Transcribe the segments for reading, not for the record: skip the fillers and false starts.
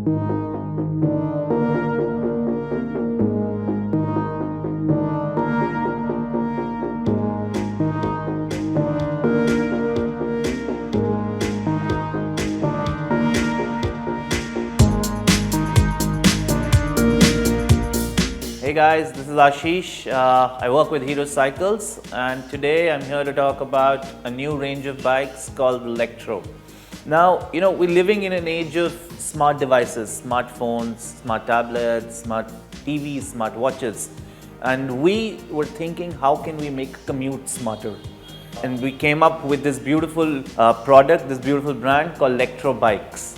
Hey guys, this is Ashish. I work with Hero Cycles, and today I'm here to talk about a new range of bikes called Electro. Now, we're living in an age of smart devices, smartphones, smart tablets, smart TVs, smart watches, and we were thinking, how can we make commute smarter? And we came up with this beautiful product, this beautiful brand called Electro bikes.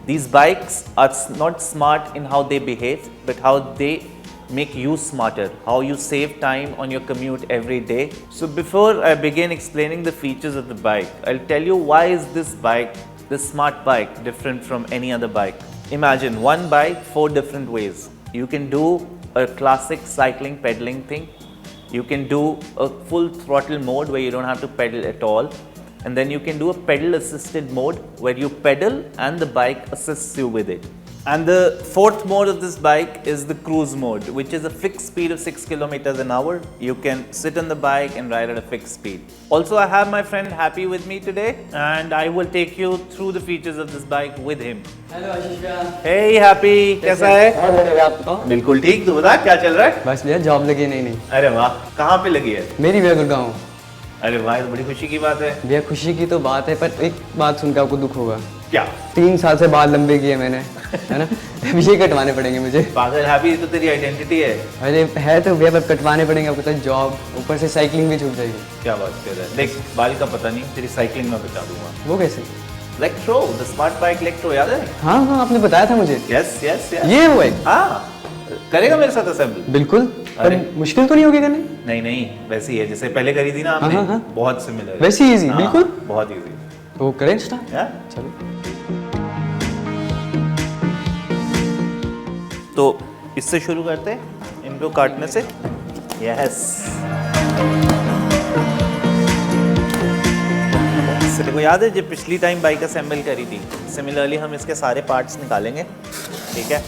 These bikes are not smart in how they behave, but how they make you smarter, how you save time on your commute every day. So before I begin explaining the features of the bike, I'll tell you why is this bike, this smart bike, different from any other bike. Imagine one bike, 4 different ways. You can do a classic cycling pedaling thing. You can do a full throttle mode where you don't have to pedal at all. And then you can do a pedal assisted mode where you pedal and the bike assists you with it. And the 4th mode of this bike is the cruise mode, which is a fixed speed of 6 kilometers an hour. You can sit on the bike and ride at a fixed speed. Also, I have my friend Happy with me today, and I will take you through the features of this bike with him. Hello Ashish भैया। Hey Happy, कैसा है? बहुत बढ़िया, आप बताओ। बिल्कुल ठीक, तू बता क्या चल रहा है? बस भैया जॉब लगी नहीं। अरे वाह, कहाँ पे लगी है? मेरी भैया गुड़गांव। अरे वाह, ये तो बड़ी खुशी की बात है। भैया खुशी की तो बात है, पर एक बात सुनकर आपको दुख होगा। क्या? 3 साल से बाल लंबे किए मैंने, है ना? अब ये कटवाने पड़ेंगे मुझे। पागल हैप्पी, तो तेरी आइडेंटिटी है। अरे है तो भैया, पर कटवाने पड़ेंगे आपको, तो जॉब ऊपर से साइकिलिंग भी छूट जाएगी। क्या बात कर रहा है? देख, बाल का पता नहीं, तेरी साइकिलिंग में बता दूंगा। वो कैसे? Electro, the smart bike electro, याद है? हाँ हाँ, आपने बताया था मुझे। Yes yes yes. ये वो है? हाँ, करेगा मेरे साथ असेंबली? बिल्कुल। पर मुश्किल तो नहीं होगी करने? नहीं नहीं, वैसी है जैसे पहले करी थी ना हमने। हाँ, हाँ। बहुत सिमिलर है। वैसी इजी? बिल्कुल बहुत इजी। तो करें स्टार्ट? या चलो। तो इससे शुरू करते हैं, इनको काटने से। यस। तेरे को याद है जब पिछली टाइम बाइक असेंबल करी थी, सिमिलरली हम इसके सारे पार्ट्स निकालेंगे। ठीक है,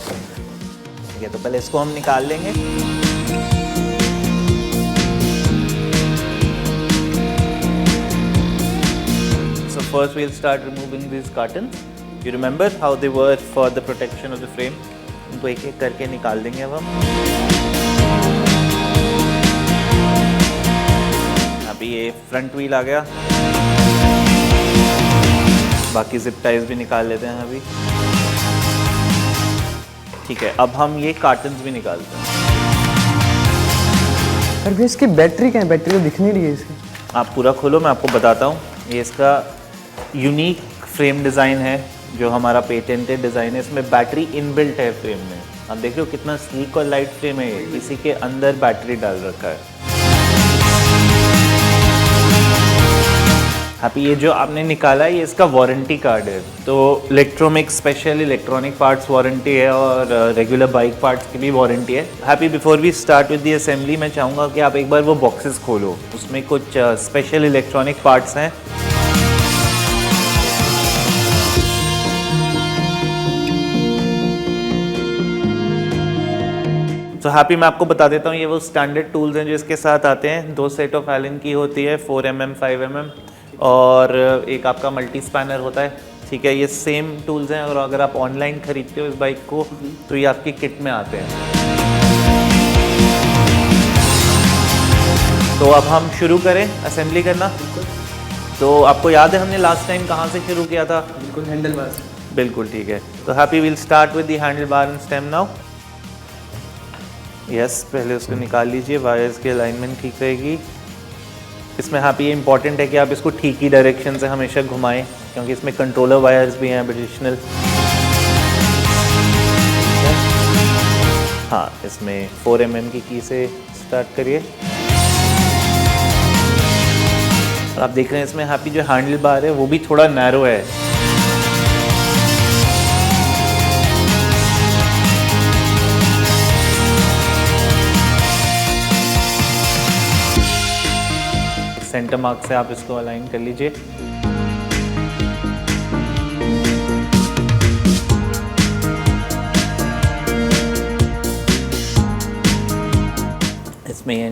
तो पहले इसको हम निकाल लेंगे। So first we'll start removing these cartons. You remember how they were for the protection of the frame? इनको एक एक करके निकाल देंगे अब हम। अभी ये फ्रंट व्हील आ गया, बाकी जिप टाइज भी निकाल लेते हैं अभी। ठीक है, अब हम ये कार्टन्स भी निकालते हैं। पर भैया इसकी बैटरी क्या है? बैटरी तो दिख नहीं रही है इसकी। आप पूरा खोलो, मैं आपको बताता हूँ। ये इसका यूनिक फ्रेम डिज़ाइन है, जो हमारा पेटेंटेड डिज़ाइन है। इसमें बैटरी इनबिल्ट है फ्रेम में। आप देख रहे हो कितना स्लीक और लाइट फ्रेम है ये। इसी के अंदर बैटरी डाल रखा है। हैप्पी, ये जो आपने निकाला है ये इसका वारंटी कार्ड है। तो इलेक्ट्रो में एक स्पेशल इलेक्ट्रॉनिक पार्ट्स वारंटी है और रेगुलर बाइक पार्ट्स की भी वारंटी है। Happy, before we start with the assembly, मैं चाहूँगा कि आप एक बार वो बॉक्सेस खोलो। उसमें कुछ स्पेशल इलेक्ट्रॉनिक पार्ट्स हैं। तो हैप्पी, मैं आपको बता देता हूँ, ये वो स्टैंडर्ड टूल्स हैं जो इसके साथ आते हैं। 2 सेट ऑफ एलन की होती है, 4mm 5mm, और एक आपका मल्टी स्पैनर होता है। ठीक है, ये सेम टूल्स हैं, और अगर आप ऑनलाइन खरीदते हो इस बाइक को तो ये आपकी किट में आते हैं। तो अब हम शुरू करें असेंबली करना। तो आपको याद है हमने लास्ट टाइम कहाँ से शुरू किया था? बिल्कुल, हैंडल बार से। बिल्कुल ठीक है। तो happy, will start with the handle bar and stem now. Yes, पहले उसको निकाल लीजिए, वायर्स की अलाइनमेंट ठीक रहेगी। इसमें हैप्पी, ये इंपॉर्टेंट है कि आप इसको ठीक ही डायरेक्शन से हमेशा घुमाएं, क्योंकि इसमें कंट्रोलर वायर्स भी हैं एडिशनल। हाँ, इसमें 4mm की की से स्टार्ट करिए। और आप देख रहे हैं इसमें हैप्पी जो हैंडल बार है वो भी थोड़ा नैरो है। सेंटर मार्क से आप इसको अलाइन कर लीजिए।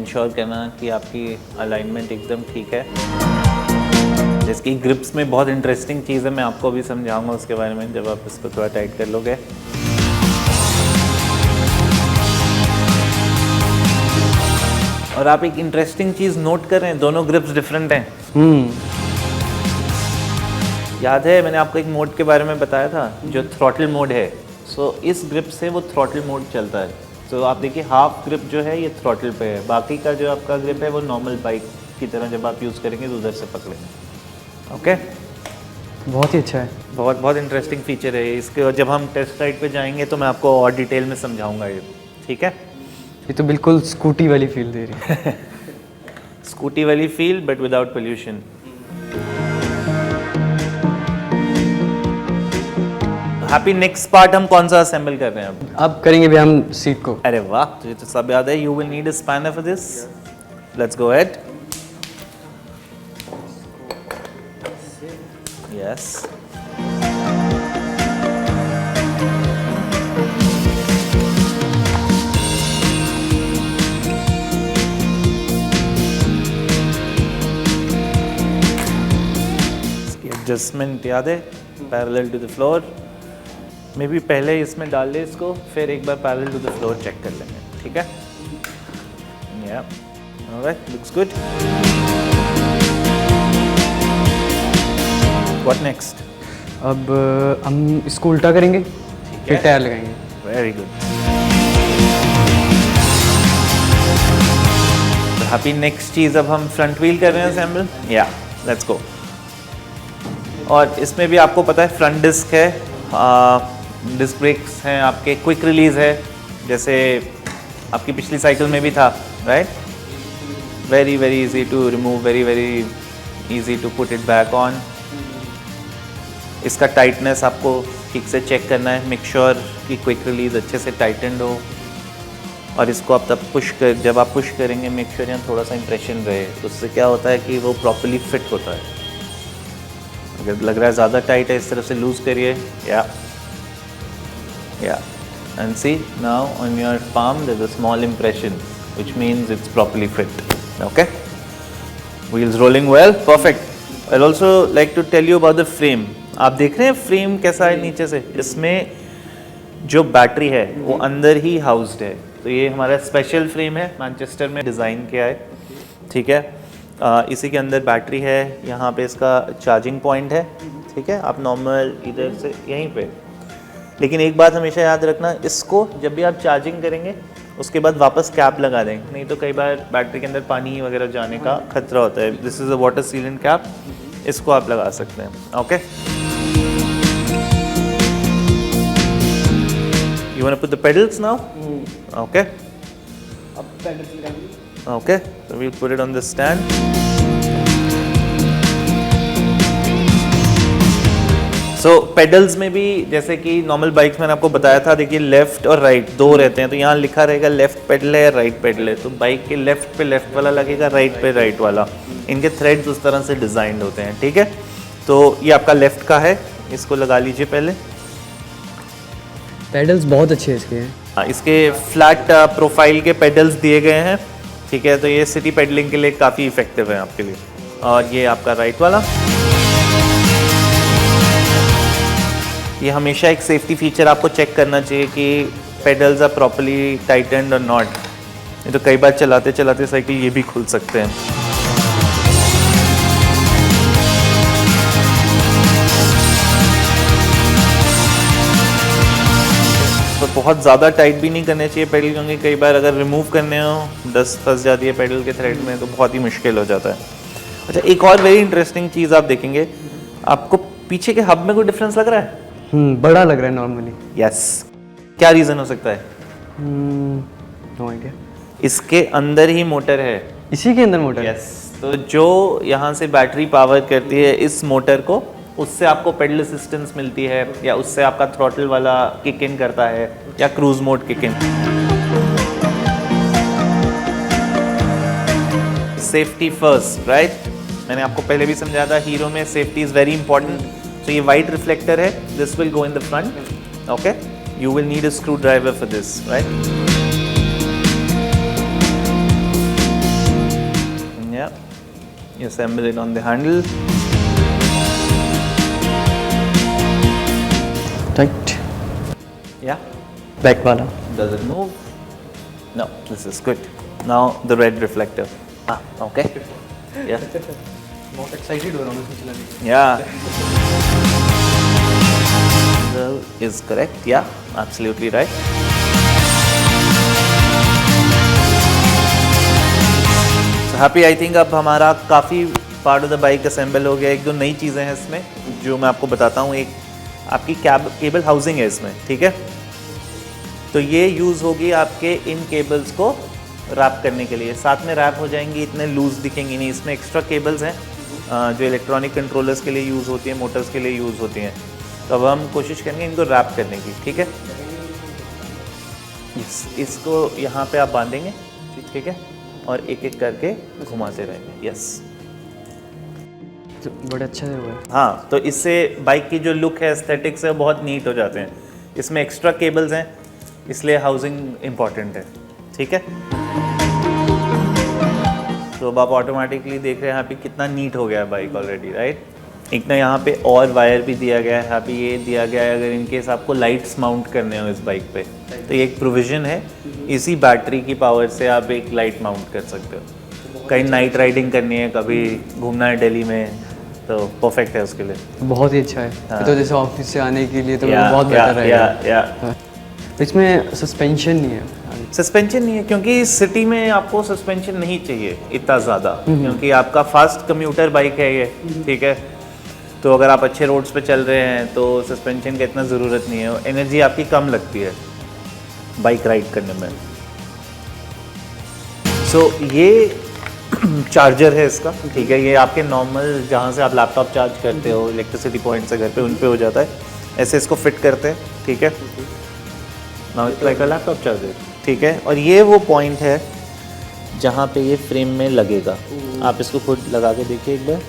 इंश्योर करना कि आपकी अलाइनमेंट एकदम ठीक है। जिसकी ग्रिप्स में बहुत इंटरेस्टिंग चीज़ है, मैं आपको अभी समझाऊंगा उसके बारे में जब आप इसको थोड़ा टाइट कर लोगे। और आप एक इंटरेस्टिंग चीज़ नोट कर रहे हैं, दोनों ग्रिप्स डिफरेंट हैं। याद है मैंने आपको एक मोड के बारे में बताया था जो थ्रॉटल मोड है। सो इस ग्रिप से वो थ्रॉटल मोड चलता है। तो आप देखिए हाफ ग्रिप जो है ये थ्रॉटल पे है, बाकी का जो आपका ग्रिप है वो नॉर्मल बाइक की तरह जब आप यूज़ करेंगे तो उधर से पकड़ेंगे। ओके, बहुत ही अच्छा है। बहुत बहुत इंटरेस्टिंग फीचर है इसके, और जब हम टेस्ट राइड पे जाएंगे तो मैं आपको और डिटेल में समझाऊंगा ये। ठीक है, ये तो बिल्कुल स्कूटी वाली फील दे रही है। स्कूटी वाली feel but without pollution. Happy, next part हम कौन सा असेंबल कर रहे हैं अब करेंगे भी हम सीट को। अरे वाह, तुझे तो सब याद है। You will need a spanner for this. Let's go ahead. Yes, इसकी एडजस्टमेंट याद है, parallel to the floor. Maybe पहले इसमें डाल ले इसको, फिर एक बार parallel to the floor check कर लेंगे। ठीक है, या alright, looks good. What next? अब हम इसको उल्टा करेंगे, फिर टायर लगाएंगे। Very good. हैप्पी, नेक्स्ट चीज़ अब हम फ्रंट व्हील कर रहे हैं असेंबल। या लेट्स गो। और इसमें भी आपको पता है फ्रंट डिस्क है, डिस्क ब्रेक्स हैं आपके, क्विक रिलीज है जैसे आपकी पिछली साइकिल में भी था, right. Very very easy to remove, very very easy to put it back on. इसका टाइटनेस आपको ठीक से चेक करना है, मेक श्योर कि क्विक रिलीज अच्छे से टाइटेंड हो। और इसको आप तब पुश कर, जब आप पुश करेंगे मेक श्योर यहाँ थोड़ा सा इंप्रेशन रहे, तो उससे क्या होता है कि वो प्रॉपर्ली फिट होता है। अगर लग रहा है ज़्यादा टाइट है, इस तरफ से लूज़ करिए। And see now on your palm there's a small impression which means it's properly fit. Okay, wheels rolling well, perfect. I'll also like to tell you about the frame. आप देख रहे हैं frame कैसा है नीचे से? इसमें जो बैटरी है वो अंदर ही हाउस्ड है। तो ये हमारा स्पेशल फ्रेम है, मैनचेस्टर में डिज़ाइन किया है। ठीक है, इसी के अंदर बैटरी है, यहाँ पे इसका चार्जिंग पॉइंट है। ठीक है, आप नॉर्मल इधर से यहीं पे, लेकिन एक बात हमेशा याद रखना, इसको जब भी आप चार्जिंग करेंगे उसके बाद वापस कैप लगा दें, नहीं तो कई बार बैटरी के अंदर पानी वगैरह जाने का खतरा होता है। This is a water sealant cap, इसको आप लगा सकते हैं। Okay, you want to put the pedals now? Okay, अब पेडल्स लगाएंगे। Okay, so we will put it on the stand. So pedals में भी जैसे कि नॉर्मल बाइक्स मैंने आपको बताया था, देखिए लेफ्ट और राइट दो रहते हैं, तो यहाँ लिखा रहेगा लेफ्ट पेडल है, राइट पेडल है। तो बाइक के लेफ्ट पे लेफ्ट वाला लगेगा, राइट पे राइट वाला। इनके थ्रेड्स उस तरह से डिज़ाइंड होते हैं। ठीक है, तो ये आपका लेफ्ट का है, इसको लगा लीजिए पहले। पेडल्स बहुत अच्छे इसके हैं। इसके फ्लैट प्रोफाइल के पेडल्स दिए गए हैं। ठीक है, तो ये सिटी पेडलिंग के लिए काफ़ी इफेक्टिव है आपके लिए। और ये आपका राइट वाला, ये हमेशा एक सेफ्टी फीचर आपको चेक करना चाहिए कि पेडल्स आर प्रॉपर्ली टाइटेंड और नॉट, नहीं तो कई बार चलाते चलाते साइकिल ये भी खुल सकते हैं। तो बहुत ज़्यादा टाइट भी नहीं करने चाहिए पेडल, क्योंकि कई बार अगर रिमूव करने हो डस्ट फंस जाती है पेडल के थ्रेड में, तो बहुत ही मुश्किल हो जाता है। अच्छा, एक और वेरी इंटरेस्टिंग चीज़ आप देखेंगे, आपको पीछे के हब में कोई डिफरेंस लग रहा है? बड़ा लग रहा है नॉर्मली। यस, क्या रीज़न हो सकता है? No idea. इसके अंदर ही मोटर है। इसी के अंदर मोटर? यस, तो जो यहाँ से बैटरी पावर करती है इस मोटर को, उससे आपको पेडल असिस्टेंस मिलती है, या उससे आपका थ्रॉटल वाला किक इन करता है, या cruise mode kick in. Safety first, right. मैंने आपको पहले भी समझाया था, हीरो में सेफ्टी इज़ वेरी इंपॉर्टेंट। तो ये वाइट रिफ्लेक्टर है, this will go in the front. Okay, you will need a screw driver for this, right. You assemble it on the handle. Tight. Yeah. Back वाला. Does it move? No, this is good. Now the red reflector. Okay. Yeah. बहुत excited हो रहा हूँ इसको चलाने के लिए. Yeah. Is correct. Yeah, absolutely right. So happy. I think अब हमारा काफ़ी part of the bike assemble हो गया. एक दो नई चीज़ें हैं इसमें जो मैं आपको बताता हूँ. एक आपकी केबल हाउसिंग है इसमें, ठीक है. तो ये यूज़ होगी आपके इन केबल्स को रैप करने के लिए. साथ में रैप हो जाएंगी, इतने लूज दिखेंगी नहीं. इसमें एक्स्ट्रा केबल्स हैं जो इलेक्ट्रॉनिक कंट्रोलर्स के लिए यूज़ होती हैं, मोटर्स के लिए यूज़ होती हैं. तो अब हम कोशिश करेंगे इनको रैप करने की, ठीक है. इसको यहाँ पे आप बांधेंगे, ठीक है, और एक एक करके घुमाते रहेंगे. यस, बड़ा अच्छा है वो. हाँ. तो इससे बाइक की जो लुक है, एस्थेटिक्स है, वो बहुत नीट हो जाते हैं. इसमें एक्स्ट्रा केबल्स हैं, इसलिए हाउसिंग इम्पॉर्टेंट है, ठीक है. तो अब आप ऑटोमेटिकली देख रहे हैं यहाँ पे कितना नीट हो गया है बाइक ऑलरेडी, राइट. एक ना यहाँ पे और वायर भी दिया गया है, यहाँ पे ये दिया गया है अगर इनकेस आपको लाइट्स माउंट करने हो इस बाइक पे, तो ये एक प्रोविज़न है. इसी बैटरी की पावर से आप एक लाइट माउंट कर सकते हो. कहीं नाइट राइडिंग करनी है, कभी घूमना है दिल्ली में, तो परफेक्ट है उसके लिए. बहुत ही अच्छा है. हाँ. तो जैसे ऑफिस से आने के लिए तो या, बहुत बेटर रहेगा. या. इसमें सस्पेंशन नहीं है. सस्पेंशन नहीं है क्योंकि सिटी में आपको सस्पेंशन नहीं चाहिए इतना ज़्यादा, क्योंकि आपका फास्ट कम्यूटर बाइक है ये, ठीक है. तो अगर आप अच्छे रोड्स पे चल रहे हैं तो सस्पेंशन का इतना ज़रूरत नहीं है. एनर्जी आपकी कम लगती है बाइक राइड करने में. सो ये चार्जर है इसका, ठीक है. ये आपके नॉर्मल जहाँ से आप लैपटॉप चार्ज करते हो इलेक्ट्रिसिटी पॉइंट से घर पे, उन पे हो जाता है. ऐसे इसको फिट करते हैं, ठीक है. Now it's like a laptop charger, ठीक है. और ये वो पॉइंट है जहाँ पे ये फ्रेम में लगेगा. आप इसको खुद लगा के देखिए एक बार.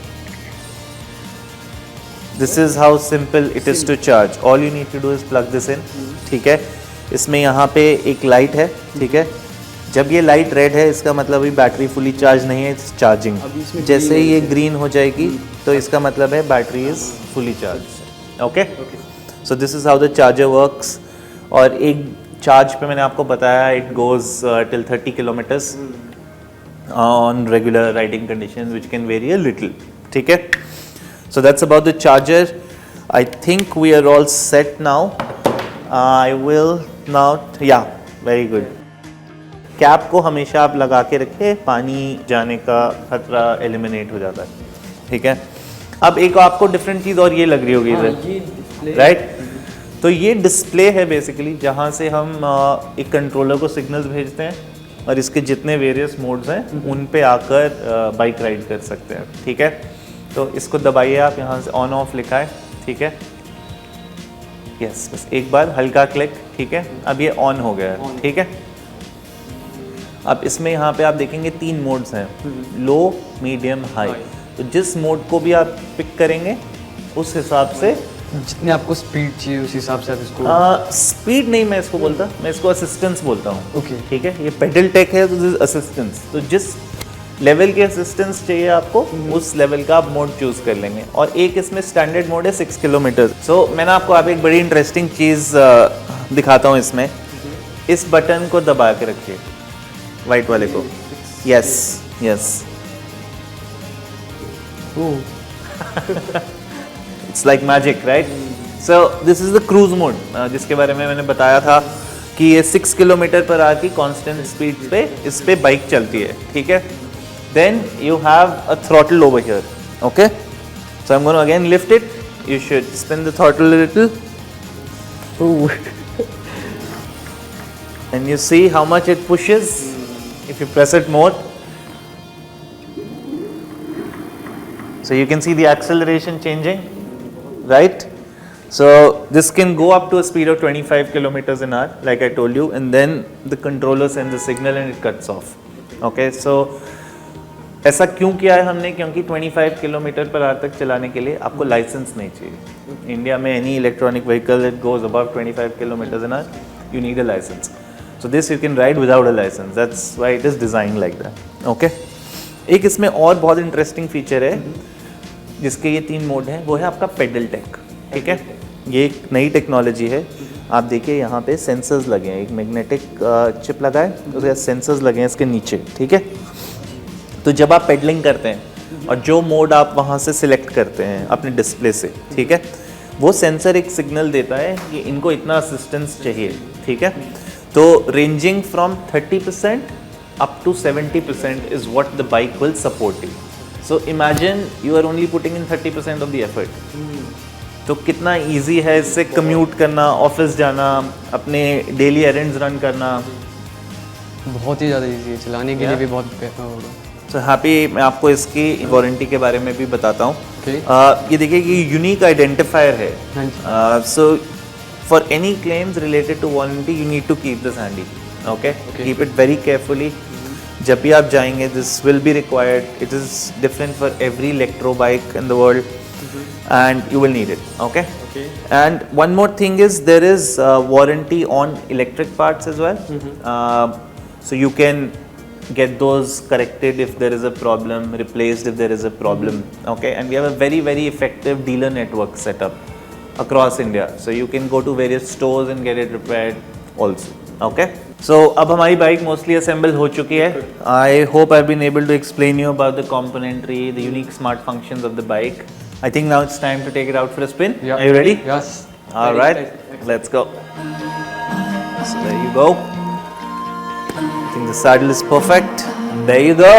This is how simple it is to charge. All you need to do is plug this in, ठीक है. इसमें यहाँ पे एक लाइट है, ठीक है. जब ये लाइट रेड है इसका मतलब अभी बैटरी फुली चार्ज नहीं है, इट्स चार्जिंग. जैसे ही ये ग्रीन हो जाएगी तो इसका मतलब है battery is fully charge. Okay. So this is how the charger works. और एक चार्ज पे मैंने आपको बताया it goes till 30 kilometres on regular riding condition which can very a little, ठीक है. So that's about the charger. I think we are all set now. I will now, yeah, very good. Cap को हमेशा आप लगा के रखें, पानी जाने का खतरा एलिमिनेट हो जाता है, ठीक है. अब एक आपको डिफरेंट चीज़ और ये लग रही होगी इधर, राइट. तो ये डिस्प्ले है बेसिकली जहाँ से हम एक कंट्रोलर को सिग्नल्स भेजते हैं और इसके जितने वेरियस मोड्स हैं उन पे आकर बाइक राइड कर सकते हैं, ठीक है. तो इसको दबाइए आप, यहाँ से ऑन ऑफ लिखा है, ठीक है. यस, बस एक बार हल्का क्लिक, ठीक है. अब ये ऑन हो गया है, ठीक है. अब इसमें यहाँ पे आप देखेंगे 3 मोड्स हैं, लो, मीडियम, हाई. तो जिस मोड को भी आप पिक करेंगे उस हिसाब से जितने आपको स्पीड चाहिए उस हिसाब से आप इसको. स्पीड नहीं मैं इसको बोलता, मैं इसको असिस्टेंस बोलता हूँ. ओके, ठीक है. ये पेडल टेक है तो असिस्टेंस. तो जिस लेवल के असिस्टेंस चाहिए आपको उस लेवल का आप मोड चूज कर लेंगे. और एक इसमें स्टैंडर्ड मोड है 6 किलोमीटर. सो मैंने आपको आप एक बड़ी इंटरेस्टिंग चीज़ दिखाता हूँ इसमें. इस बटन को दबा के रखिए, वाइट वाले को. Yes yes. It's like magic, right. So this is the cruise mode जिसके बारे में मैंने बताया था कि ये 6 किलोमीटर पर आवर की कांस्टेंट स्पीड पे इस पे बाइक चलती है, ठीक है. Then you have a throttle over here, okay. So I'm going to again lift it. You should spin the throttle a little. And you see how much it pushes if you press it more. So you can see the acceleration changing, right. So this can go up to a speed of 25 kilometers an hour, like I told you, and then the controller sends a signal and it cuts off, okay. So ऐसा क्यों किया है हमने? क्योंकि 25 kilometre per hour तक चलाने के लिए आपको लाइसेंस नहीं चाहिए. इंडिया में any electronic vehicle that goes above 25 kilometres an hour you need a licence. So this you can ride without a licence. That's why it is designed like that, okay. एक इसमें और बहुत interesting feature है जिसके ये 3 mode हैं, वो है आपका पेडल टेक, ठीक है। ये एक नई टेक्नोलॉजी है। आप देखिए यहाँ पे सेंसर्स लगे हैं, एक मैग्नेटिक चिप लगा है, उसके बाद सेंसर्स लगे हैं इसके नीचे, ठीक है। तो जब आप पेडलिंग करते हैं और जो मोड आप वहाँ से सिलेक्ट करते हैं अपने डिस्प्ले से, ठीक है, वो सेंसर एक सिग्नल देता है कि इनको इतना असिस्टेंस चाहिए, ठीक है। तो ranging from 30% up to 70% is what the bike will support you. So imagine you are only putting in 30% of the effort. तो कितना इजी है इससे कम्यूट करना, ऑफिस जाना, अपने डेली एरेंड्स रन करना। बहुत ही ज़्यादा इजी है, चलाने के लिए भी बहुत बेहतर होगा। सो हैप्पी, मैं आपको इसकी वारंटी के बारे में भी बताता हूँ। Okay. ये देखिए कि यूनिक आइडेंटिफायर है। हाँ जी। So for any claims related to warranty you need to keep this handy, okay, keep it very carefully. जब भी आप जाएंगे this will be required, it is different for every electro bike in the world and you will need it, okay. And one more thing is there is warranty on electric parts as well. So you can get those corrected if there is a problem, replaced if there is a problem, okay. And we have a very effective dealer network set up across India, so you can go to various stores and get it repaired also, okay. So अब हमारी bike mostly assemble हो चुकी है। I hope I've been able to explain you about the componentry, the unique smart functions of the bike. I think now it's time to take it out for a spin. Yeah. Are you ready? Yes. All right, let's go. So there you go. I think the saddle is perfect. There you go.